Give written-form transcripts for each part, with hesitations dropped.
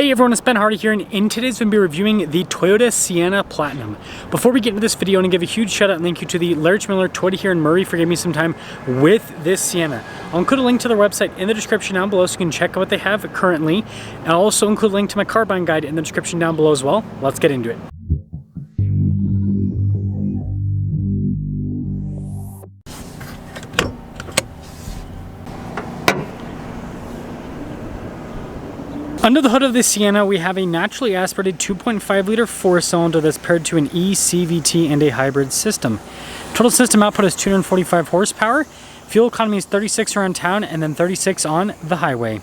Hey everyone, it's Ben Hardy here, and in today's video, we'll be reviewing the Toyota Sienna Platinum. Before we get into this video, I want to give a huge shout out and thank you to the Larry Miller Toyota here in Murray for giving me some time with this Sienna. I'll include a link to their website in the description down below so you can check out what they have currently. And I'll also include a link to my car buying guide in the description down below as well. Let's get into it. Under the hood of this Sienna, we have a naturally aspirated 2.5 liter 4-cylinder that's paired to an eCVT and a hybrid system. Total system output is 245 horsepower. Fuel economy is 36 around town and then 36 on the highway.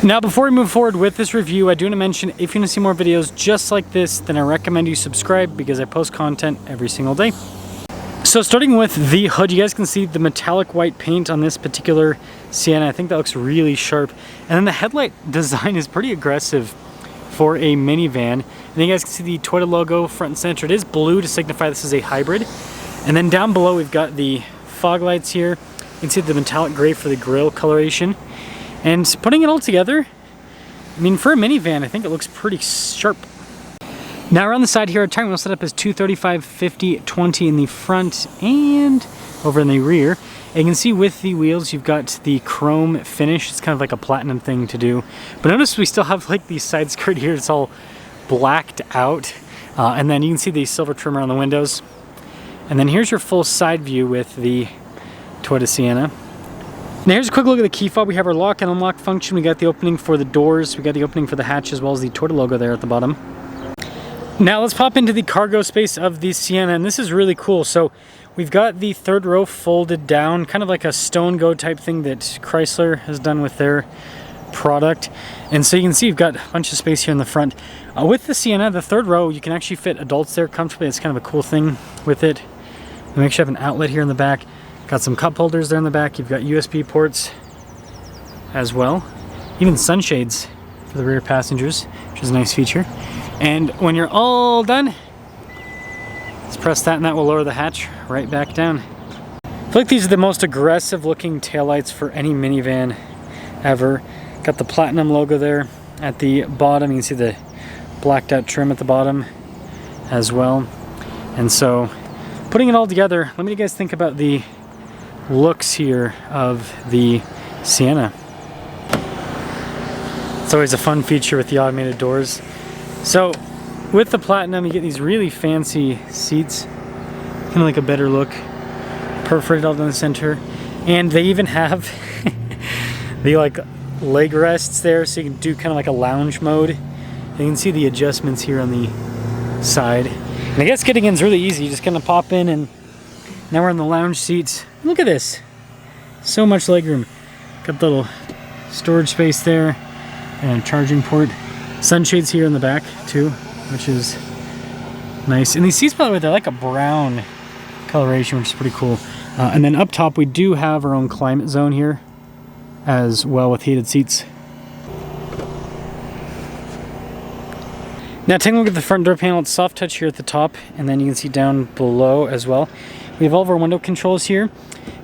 Now, before we move forward with this review, I do want to mention if you want to see more videos just like this, then I recommend you subscribe because I post content every single day. So starting with the hood, you guys can see the metallic white paint on this particular Sienna. I think that looks really sharp. And then the headlight design is pretty aggressive for a minivan. And then you guys can see the Toyota logo front and center. It is blue to signify this is a hybrid. And then down below we've got the fog lights here. You can see the metallic gray for the grille coloration. And putting it all together, I mean, for a minivan, I think it looks pretty sharp. Now around the side here, our tire wheel setup is 235, 50, 20 in the front and over in the rear. And you can see with the wheels, you've got the chrome finish. It's kind of like a platinum thing to do. But notice we still have like the side skirt here. It's all blacked out. And then you can see the silver trim around the windows. And then here's your full side view with the Toyota Sienna. Now here's a quick look at the key fob. We have our lock and unlock function. We got the opening for the doors. We got the opening for the hatch as well as the Toyota logo there at the bottom. Now let's pop into the cargo space of the Sienna, and this is really cool. So we've got the third row folded down, kind of like a stone go type thing that Chrysler has done with their product. And so you can see you've got a bunch of space here in the front. With the Sienna, the third row, you can actually fit adults there comfortably. It's kind of a cool thing with it. You actually have an outlet here in the back. Got some cup holders there in the back. You've got USB ports as well. Even sunshades for the rear passengers, which is a nice feature. And when you're all done, let's press that and that will lower the hatch right back down. I feel like these are the most aggressive looking taillights for any minivan ever. Got the Platinum logo there at the bottom. You can see the blacked out trim at the bottom as well. And so putting it all together, let me you guys think about the looks here of the Sienna. It's always a fun feature with the automated doors. So with the Platinum, you get these really fancy seats, kind of like a better look, perforated all down the center, and they even have the like leg rests there, so you can do kind of like a lounge mode. And you can see the adjustments here on the side. And I guess getting in is really easy. You just kind of pop in, and now we're in the lounge seats. Look at this, so much legroom. Got the little storage space there and a charging port. Sunshades here in the back too, which is nice. And these seats, by the way, they're like a brown coloration, which is pretty cool. And then up top, we do have our own climate zone here as well with heated seats. Now taking a look at the front door panel, it's soft touch here at the top, and then you can see down below as well. We have all of our window controls here.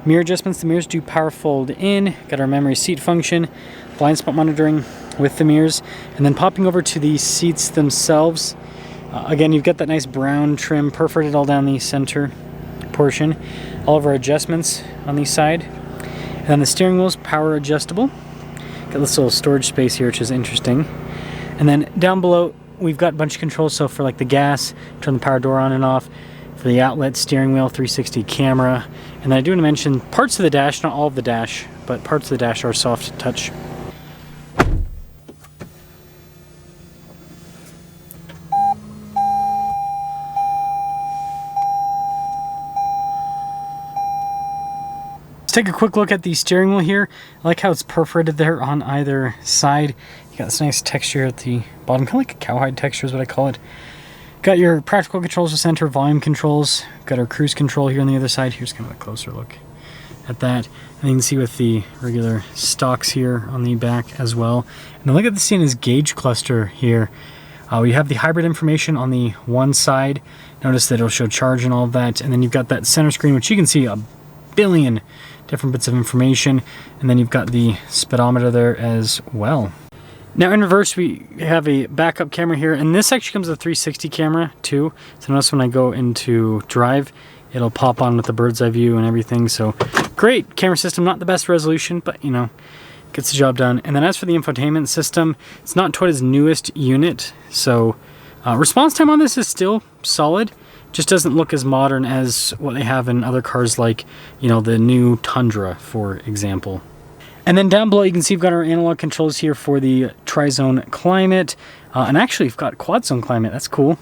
Mirror adjustments, the mirrors do power fold in. Got our memory seat function, blind spot monitoring with the mirrors, and then popping over to the seats themselves. Again, you've got that nice brown trim perforated all down the center portion. All of our adjustments on the side. And then the steering wheel's power adjustable. Got this little storage space here, which is interesting. And then down below, we've got a bunch of controls. So for like the gas, turn the power door on and off. For the outlet, steering wheel, 360 camera. And then I do want to mention parts of the dash, not all of the dash, but parts of the dash are soft touch. Let's take a quick look at the steering wheel here. I like how it's perforated there on either side. You got this nice texture at the bottom, kind of like a cowhide texture is what I call it. Got your practical controls to center, volume controls. Got our cruise control here on the other side. Here's kind of a closer look at that. And you can see with the regular stocks here on the back as well. And then look at the Sienna's gauge cluster here. We have the hybrid information on the one side. Notice that it'll show charge and all of that. And then you've got that center screen, which you can see a billion different bits of information. And then you've got the speedometer there as well. Now in reverse, we have a backup camera here, and this actually comes with a 360 camera too. So notice when I go into drive, it'll pop on with the bird's eye view and everything. So great camera system, not the best resolution, but you know, gets the job done. And then as for the infotainment system, it's not Toyota's newest unit. So response time on this is still solid. Just doesn't look as modern as what they have in other cars like, you know, the new Tundra, for example. And then down below, you can see we've got our analog controls here for the tri-zone climate. And actually, we've got quad zone climate. That's cool.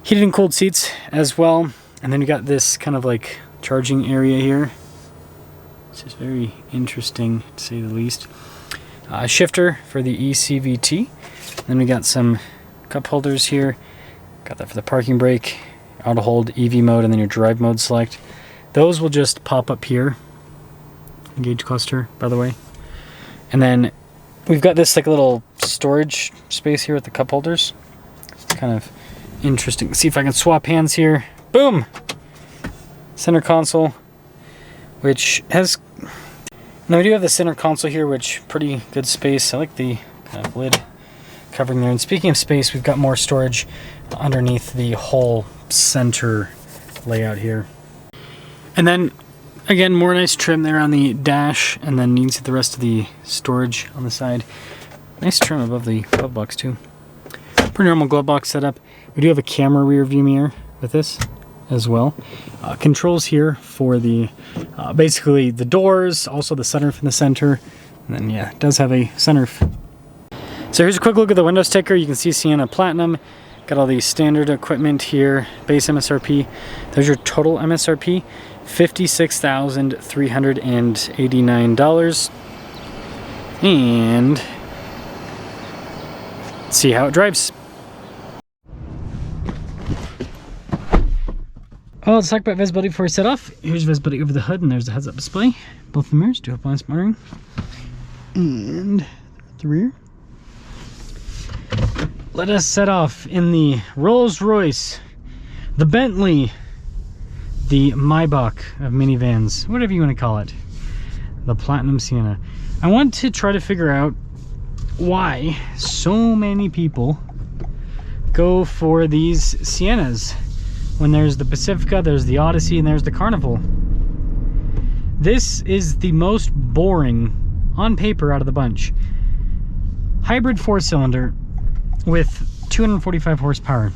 Heated and cooled seats as well. And then you got this kind of like charging area here. This is very interesting, to say the least. Shifter for the ECVT. Then we got some cup holders here. Got that for the parking brake, auto hold, EV mode, and then your drive mode select. Those will just pop up here. Gauge cluster, by the way. And then we've got this like little storage space here with the cup holders. Kind of interesting. See if I can swap hands here. Boom! Center console, which has... Now we do have the center console here, which pretty good space. I like the kind of lid covering there. And speaking of space, we've got more storage underneath the whole center layout here. And then again, more nice trim there on the dash, and then you can see the rest of the storage on the side. Nice trim above the glove box too. Pretty normal glove box setup. We do have a camera rear view mirror with this as well. Controls here for the basically the doors, also the sunroof in the center, and then yeah, it does have a sunroof. So here's a quick look at the window sticker. You can see Sienna Platinum. Got all the standard equipment here. Base MSRP. There's your total MSRP. $56,389. And let's see how it drives. Well, let's talk about visibility before we set off. Here's visibility over the hood, and there's the heads-up display. Both the mirrors do have blind spot monitoring. And the rear. Let us set off in the Rolls-Royce, the Bentley, the Maybach of minivans, whatever you want to call it, the Platinum Sienna. I want to try to figure out why so many people go for these Siennas when there's the Pacifica, there's the Odyssey, and there's the Carnival. This is the most boring on paper out of the bunch. Hybrid 4-cylinder with 245 horsepower.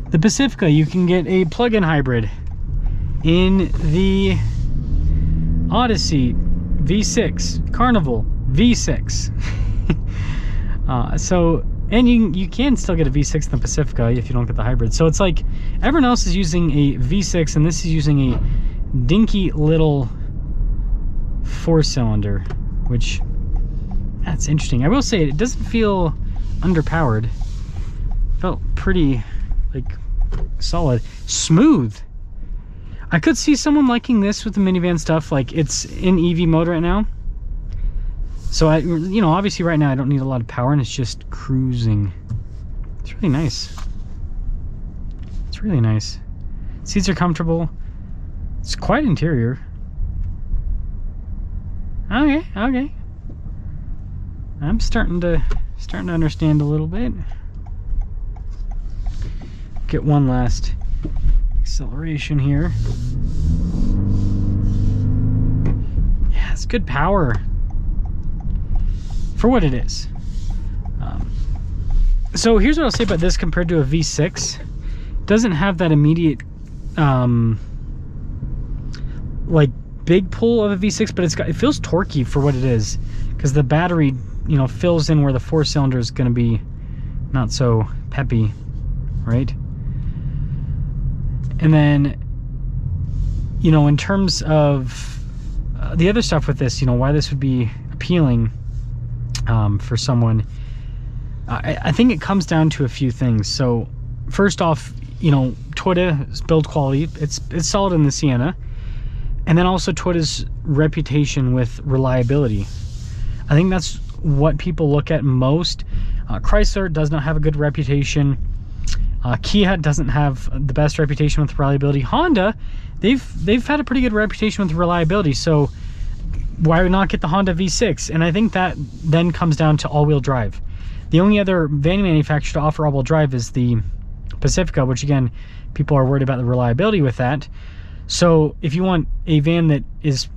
The Pacifica, you can get a plug-in hybrid. In the Odyssey, V6. Carnival, V6. And you can still get a V6 in the Pacifica if you don't get the hybrid. So it's like everyone else is using a V6 and this is using a dinky little 4-cylinder, which that's interesting. I will say it doesn't feel underpowered. Felt pretty like solid, smooth. I could see someone liking this with the minivan stuff. Like it's in EV mode right now, so you know, obviously right now I don't need a lot of power and it's just cruising. It's really nice. It's really nice. Seats are comfortable. It's quite interior. Okay. I'm starting to understand a little bit. Get one last acceleration here. Yeah, it's good power for what it is. So here's what I'll say about this compared to a V6. It doesn't have that immediate like big pull of a V6, but it feels torquey for what it is, because the battery, you know, fills in where the 4-cylinder is going to be not so peppy, right? And then, you know, in terms of the other stuff with this, you know, why this would be appealing for someone, I think it comes down to a few things. So first off, you know, Toyota's build quality, it's solid in the Sienna. And then also Toyota's reputation with reliability. I think that's what people look at most. Chrysler does not have a good reputation. Kia doesn't have the best reputation with reliability. Honda, they've had a pretty good reputation with reliability, so why not get the Honda V6? And I think that then comes down to all-wheel drive. The only other van manufacturer to offer all-wheel drive is the Pacifica, which again, people are worried about the reliability with that. So if you want a van that is,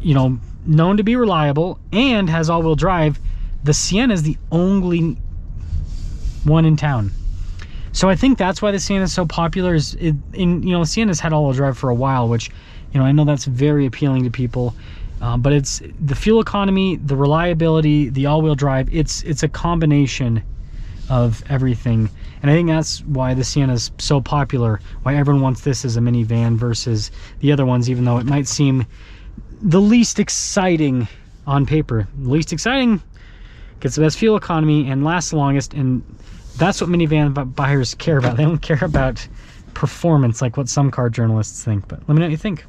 you know, known to be reliable and has all-wheel drive, the Sienna is the only one in town. So I think that's why the Sienna is so popular. Sienna's had all-wheel drive for a while, which, you know, I know that's very appealing to people. But it's the fuel economy, the reliability, the all-wheel drive. It's a combination of everything, and I think that's why the Sienna is so popular. Why everyone wants this as a minivan versus the other ones, even though it might seem the least exciting on paper. The least exciting gets the best fuel economy and lasts the longest, and that's what minivan buyers care about. They don't care about performance like what some car journalists think. But let me know what you think.